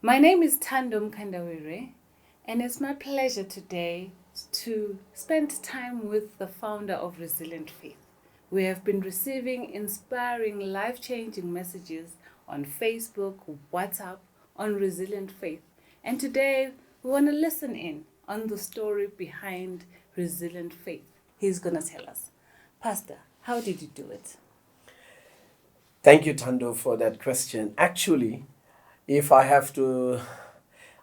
My name is Tandom Kandawire, and it's my pleasure today to spend time with the founder of Resilient Faith. We have been receiving inspiring, life-changing messages on Facebook, WhatsApp, on Resilient Faith. And today, we want to listen in on the story behind Resilient Faith. He's going to tell us. Pastor, how did you do it? Thank you, Tando, for that question. Actually, if I have to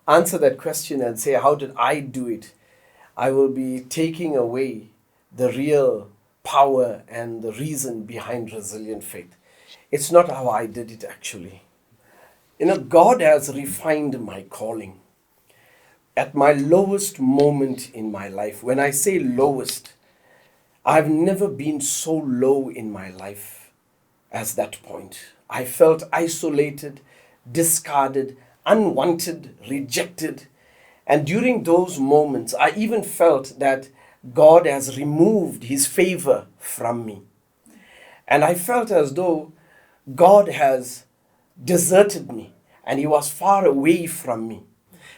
answer that question and say, how did I do it? I will be taking away the real power and the reason behind resilient faith. It's not how I did it, actually. God has refined my calling. At my lowest moment in my life, when I say lowest, I've never been so low in my life as that point. I felt isolated, discarded, unwanted, rejected. And during those moments, I even felt that God has removed his favor from me. And I felt as though God has deserted me and he was far away from me.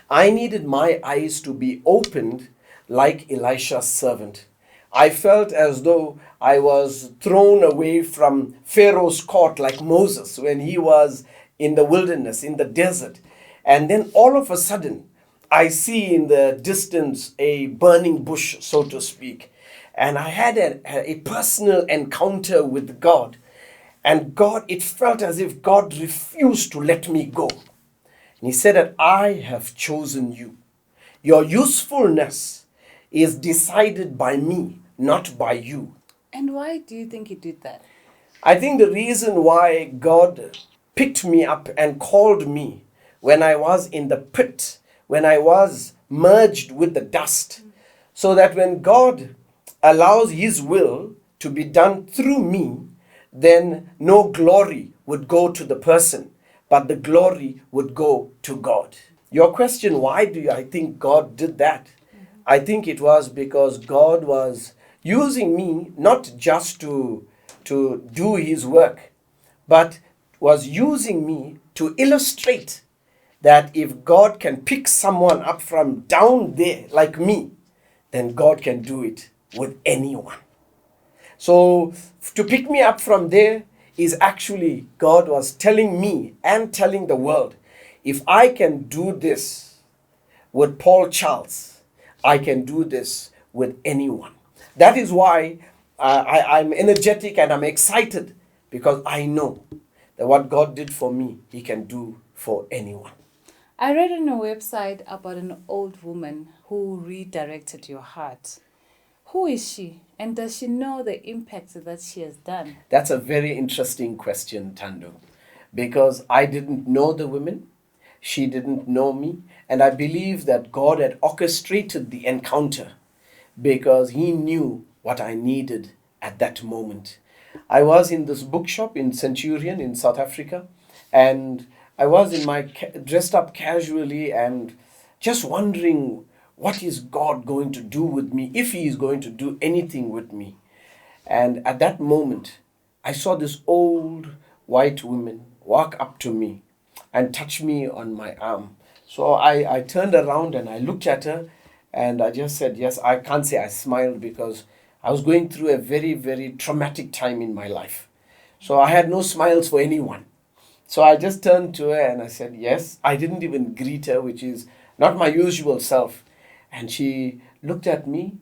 I needed my eyes to be opened like Elisha's servant. I felt as though I was thrown away from Pharaoh's court like Moses when he was in the wilderness, in the desert. And then all of a sudden, I see in the distance a burning bush, so to speak. And I had a personal encounter with God. And it felt as if God refused to let me go. And he said that I have chosen you. Your usefulness is decided by me, not by you. And why do you think he did that? I think the reason why God picked me up and called me when I was in the pit, when I was merged with the dust, so that when God allows his will to be done through me, then no glory would go to the person, but the glory would go to God. Your question, why do I think God did that? I think it was because God was using me not just to do his work, but was using me to illustrate that if God can pick someone up from down there like me, then God can do it with anyone. So to pick me up from there is actually God was telling me and telling the world, if I can do this with Paul Charles, I can do this with anyone. That is why I'm energetic and I'm excited, because I know that what God did for me, he can do for anyone. I read on a website about an old woman who redirected your heart. Who is she? And does she know the impact that she has done? That's a very interesting question, Tando, because I didn't know the woman. She didn't know me. And I believe that God had orchestrated the encounter because he knew what I needed at that moment. I was in this bookshop in Centurion in South Africa, and I was in my dressed up casually and just wondering, what is God going to do with me, if he is going to do anything with me? And at that moment, I saw this old white woman walk up to me and touch me on my arm. So I turned around and I looked at her and I just said, yes, I can't say I smiled because I was going through a very, very traumatic time in my life. So I had no smiles for anyone. So I just turned to her and I said, yes. I didn't even greet her, which is not my usual self. And she looked at me,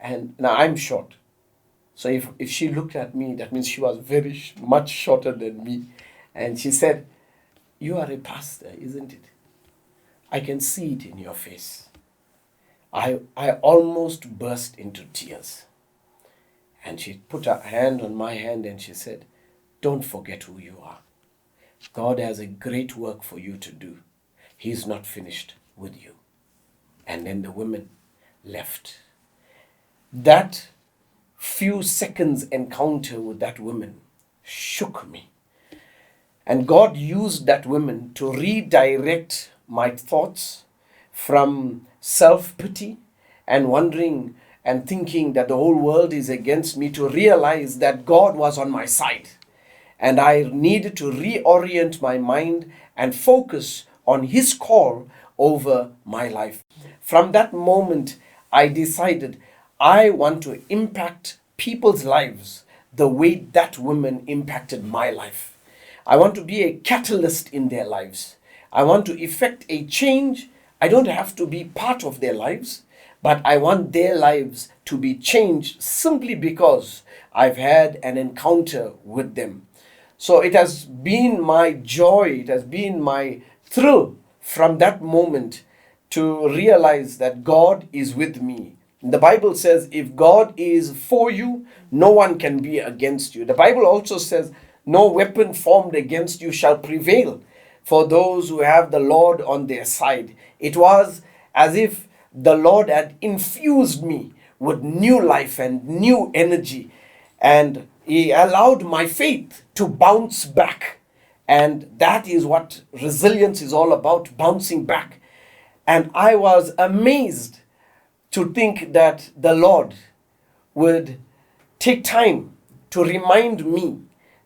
and now I'm short. So if she looked at me, that means she was very much shorter than me. And she said, you are a pastor, isn't it? I can see it in your face. I almost burst into tears. And she put her hand on my hand and she said, don't forget who you are. God has a great work for you to do. He's not finished with you. And then the woman left. That few seconds encounter with that woman shook me. And God used that woman to redirect my thoughts from self-pity and wondering and thinking that the whole world is against me, to realize that God was on my side. And I needed to reorient my mind and focus on His call over my life. From that moment, I decided I want to impact people's lives the way that woman impacted my life. I want to be a catalyst in their lives. I want to effect a change. I don't have to be part of their lives, but I want their lives to be changed simply because I've had an encounter with them. So it has been my joy, it has been my thrill from that moment to realize that God is with me. The Bible says, if God is for you, no one can be against you. The Bible also says, no weapon formed against you shall prevail for those who have the Lord on their side. It was as if the Lord had infused me with new life and new energy, and He allowed my faith to bounce back. And that is what resilience is all about, bouncing back. And I was amazed to think that the Lord would take time to remind me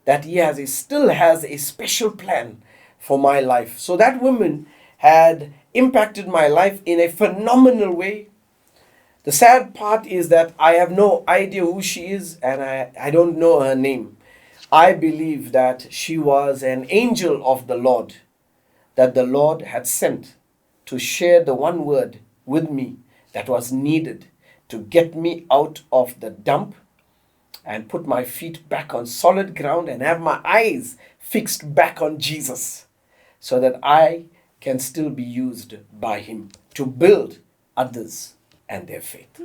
that still has a special plan for my life. So that woman had impacted my life in a phenomenal way. The sad part is that I have no idea who she is, and I don't know her name. I believe that she was an angel of the Lord, that the Lord had sent to share the one word with me that was needed to get me out of the dump and put my feet back on solid ground and have my eyes fixed back on Jesus, so that I can still be used by Him to build others and their faith.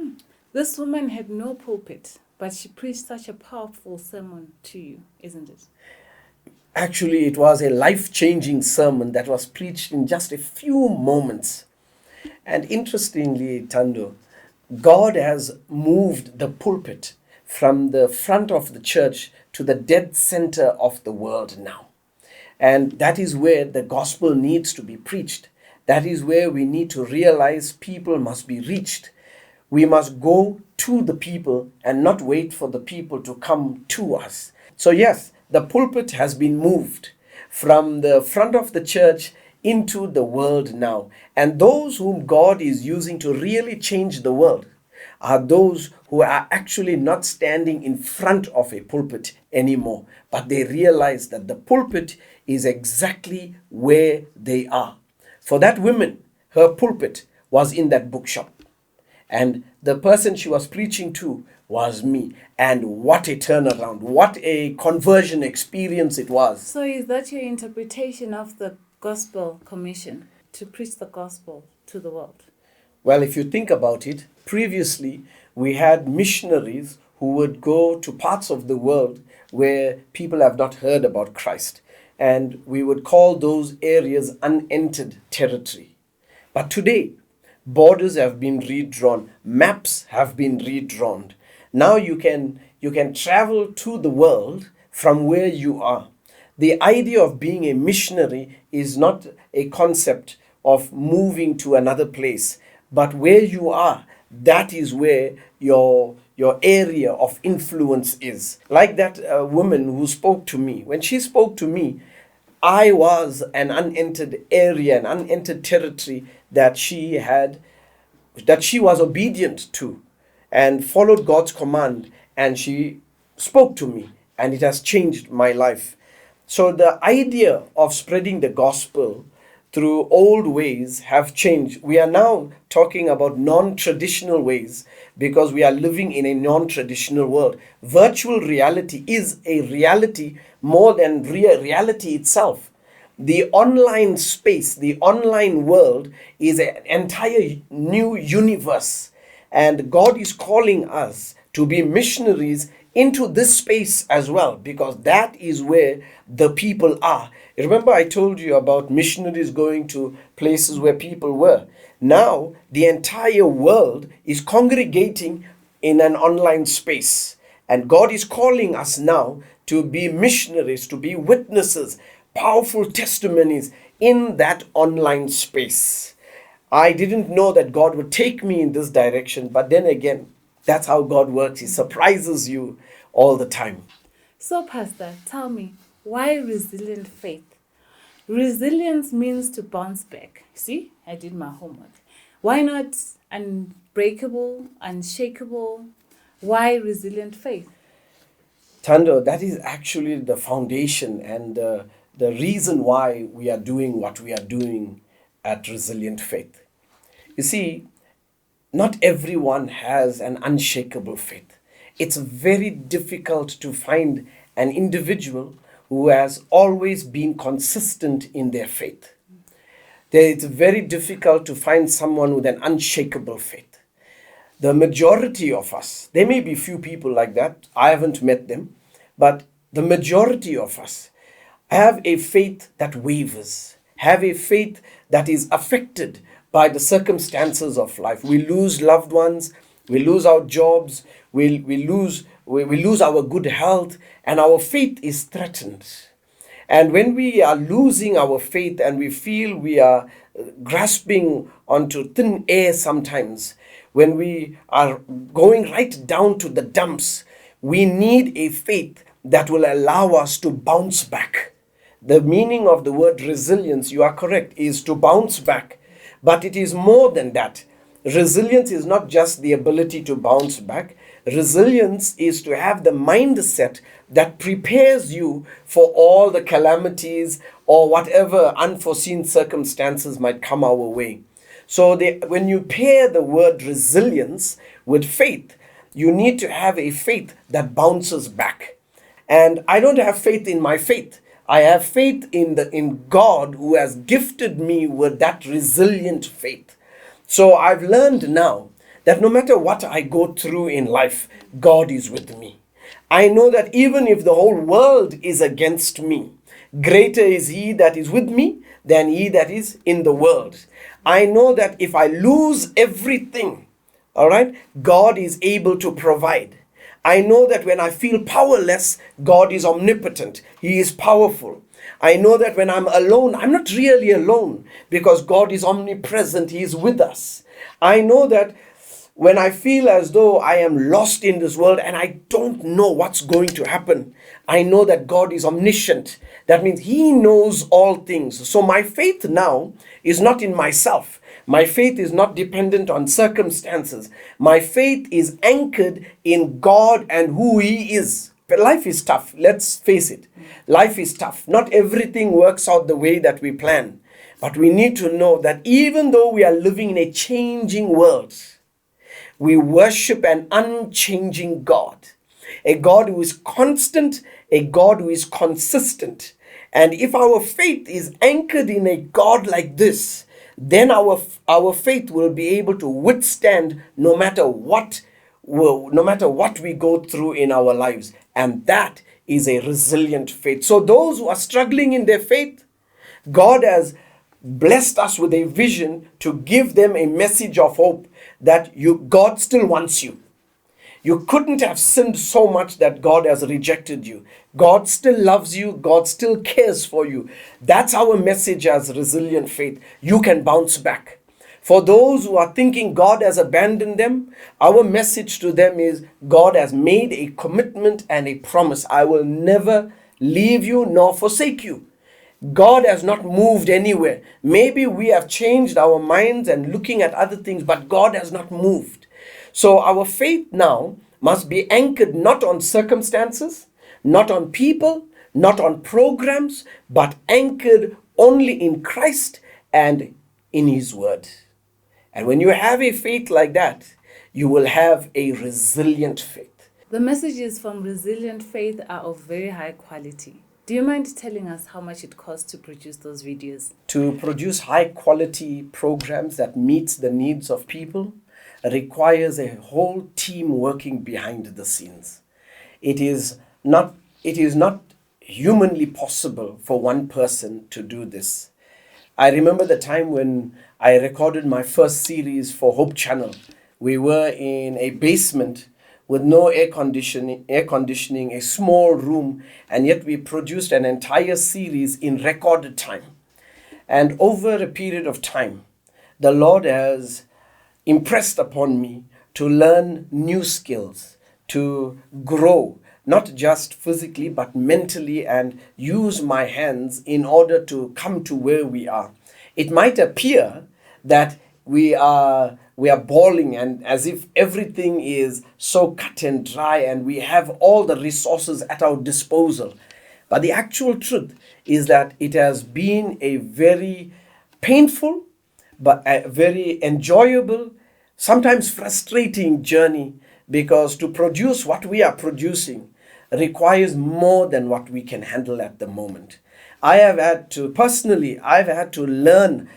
This woman had no pulpit, but she preached such a powerful sermon to you, isn't it? Actually, it was a life-changing sermon that was preached in just a few moments. And interestingly, Tando, God has moved the pulpit from the front of the church to the dead center of the world now. And that is where the gospel needs to be preached. That is where we need to realize people must be reached. We must go to the people and not wait for the people to come to us. So yes, the pulpit has been moved from the front of the church into the world now. And those whom God is using to really change the world are those who are actually not standing in front of a pulpit anymore, but they realize that the pulpit is exactly where they are. For that woman, her pulpit was in that bookshop. And the person she was preaching to was me. And what a turnaround, what a conversion experience it was. So is that your interpretation of the gospel commission, to preach the gospel to the world? Well, if you think about it, previously we had missionaries who would go to parts of the world where people have not heard about Christ. And we would call those areas unentered territory. But today, borders have been redrawn, maps have been redrawn. Now you can travel to the world from where you are. The idea of being a missionary is not a concept of moving to another place, but where you are, that is where your area of influence is. Like that woman who spoke to me. When she spoke to me, I was an unentered area, an unentered territory that she was obedient to and followed God's command, and she spoke to me, and it has changed my life. So the idea of spreading the gospel through old ways have changed. We are now talking about non-traditional ways because we are living in a non-traditional world. Virtual reality is a reality more than reality itself. The online space, the online world is an entire new universe. And God is calling us to be missionaries into this space as well, because that is where the people are. Remember, I told you about missionaries going to places where people were. Now, the entire world is congregating in an online space. And God is calling us now to be missionaries, to be witnesses, powerful testimonies in that online space. I didn't know that God would take me in this direction, but then again, that's how God works. He surprises you all the time. So, Pastor, tell me, why resilient faith? Resilience means to bounce back. See, I did my homework. Why not unbreakable, unshakable? Why resilient faith? Tando, that is actually the foundation and the reason why we are doing what we are doing at Resilient Faith. You see, not everyone has an unshakable faith. It's very difficult to find an individual who has always been consistent in their faith. It's very difficult to find someone with an unshakable faith. The majority of us, there may be few people like that, I haven't met them, but the majority of us have a faith that wavers, have a faith that is affected by the circumstances of life. We lose loved ones, we lose our jobs, we lose our good health, and our faith is threatened. And when we are losing our faith and we feel we are grasping onto thin air sometimes, when we are going right down to the dumps, we need a faith that will allow us to bounce back. The meaning of the word resilience, you are correct, is to bounce back. But it is more than that. Resilience is not just the ability to bounce back. Resilience is to have the mindset that prepares you for all the calamities or whatever unforeseen circumstances might come our way. So when you pair the word resilience with faith, you need to have a faith that bounces back. And I don't have faith in my faith. I have faith in God who has gifted me with that resilient faith. So I've learned now that no matter what I go through in life, God is with me. I know that even if the whole world is against me, greater is He that is with me than he that is in the world. I know that if I lose everything, all right, God is able to provide. I know that when I feel powerless, God is omnipotent. He is powerful. I know that when I'm alone, I'm not really alone because God is omnipresent. He is with us. I know that when I feel as though I am lost in this world and I don't know what's going to happen, I know that God is omniscient. That means He knows all things. So my faith now is not in myself. My faith is not dependent on circumstances. My faith is anchored in God and who He is. But life is tough. Let's face it. Life is tough. Not everything works out the way that we plan. But we need to know that even though we are living in a changing world, we worship an unchanging God. A God who is constant, a God who is consistent. And if our faith is anchored in a God like this, then our faith will be able to withstand no matter what we go through in our lives. And that is a resilient faith. So those who are struggling in their faith, God has blessed us with a vision to give them a message of hope that God still wants you. You couldn't have sinned so much that God has rejected you. God still loves you. God still cares for you. That's our message as resilient faith. You can bounce back. For those who are thinking God has abandoned them, our message to them is God has made a commitment and a promise. I will never leave you nor forsake you. God has not moved anywhere. Maybe we have changed our minds and looking at other things, but God has not moved. So our faith now must be anchored not on circumstances, not on people, not on programs, but anchored only in Christ and in His Word. And when you have a faith like that, you will have a resilient faith. The messages from Resilient Faith are of very high quality. Do you mind telling us how much it costs to produce those videos? To produce high quality programs that meets the needs of people requires a whole team working behind the scenes. It is not humanly possible for one person to do this. I remember the time when I recorded my first series for Hope Channel. We were in a basement with no air conditioning, a small room, and yet we produced an entire series in recorded time. And over a period of time, the Lord has impressed upon me to learn new skills, to grow, not just physically, but mentally, and use my hands in order to come to where we are. It might appear that we are bawling and as if everything is so cut and dry and we have all the resources at our disposal. But the actual truth is that it has been a very painful but a very enjoyable, sometimes frustrating journey, because to produce what we are producing requires more than what we can handle at the moment. I've had to learn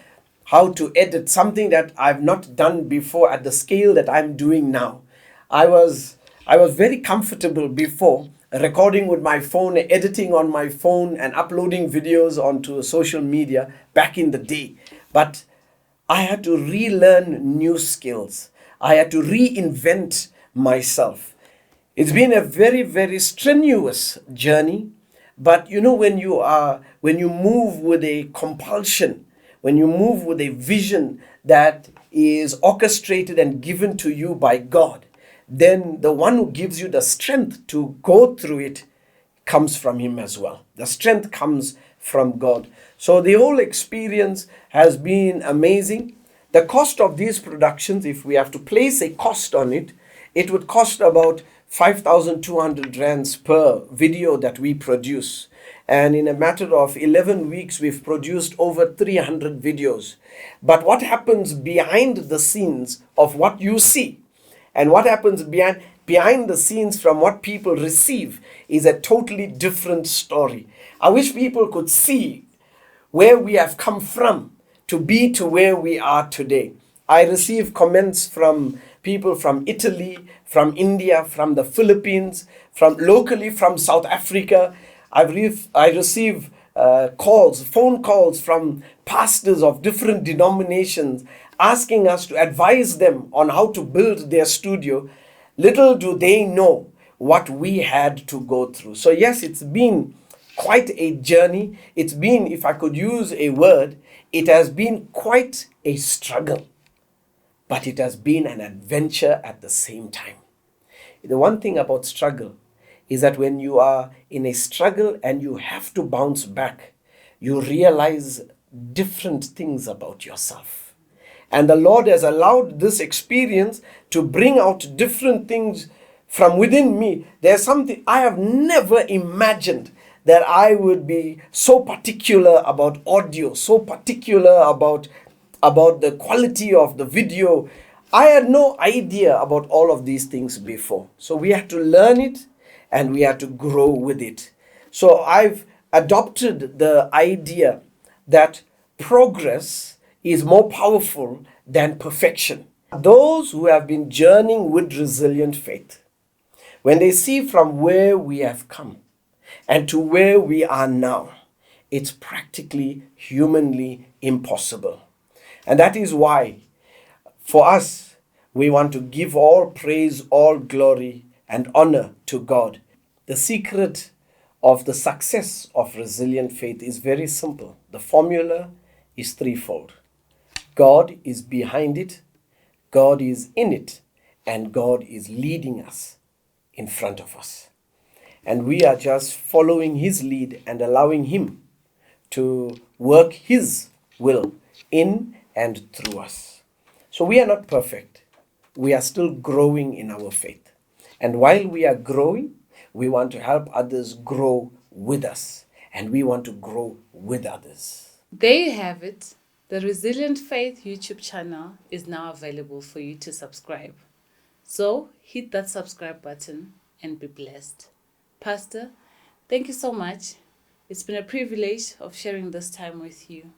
how to edit something that I've not done before at the scale that I'm doing now. I was very comfortable before recording with my phone, editing on my phone, and uploading videos onto social media back in the day. But I had to relearn new skills. I had to reinvent myself. It's been a very, very strenuous journey. But when you move with a compulsion, when you move with a vision that is orchestrated and given to you by God, then the one who gives you the strength to go through it comes from Him as well. The strength comes from God. So the whole experience has been amazing. The cost of these productions, if we have to place a cost on it, it would cost about 5,200 rands per video that we produce. And in a matter of 11 weeks, we've produced over 300 videos. But what happens behind the scenes of what you see and what happens behind the scenes from what people receive is a totally different story. I wish people could see where we have come from to be to where we are today. I receive comments from people from Italy, from India, from the Philippines, from locally from South Africa. I receive phone calls from pastors of different denominations asking us to advise them on how to build their studio. Little do they know what we had to go through. So yes, it's been quite a journey. It's been, if I could use a word, it has been quite a struggle, but it has been an adventure at the same time. The one thing about struggle is that when you are in a struggle and you have to bounce back, you realize different things about yourself. And the Lord has allowed this experience to bring out different things from within me. There's something I have never imagined, that I would be so particular about audio, so particular about the quality of the video. I had no idea about all of these things before. So we had to learn it and we had to grow with it. So I've adopted the idea that progress is more powerful than perfection. Those who have been journeying with resilient faith, when they see from where we have come and to where we are now, it's practically humanly impossible. And that is why, for us, we want to give all praise, all glory, and honor to God. The secret of the success of resilient faith is very simple. The formula is threefold. God is behind it, God is in it, and God is leading us in front of us. And we are just following His lead and allowing Him to work His will in and through us. So we are not perfect. We are still growing in our faith. And while we are growing, we want to help others grow with us. And we want to grow with others. There you have it. The Resilient Faith YouTube channel is now available for you to subscribe. So hit that subscribe button and be blessed. Pastor, thank you so much. It's been a privilege of sharing this time with you.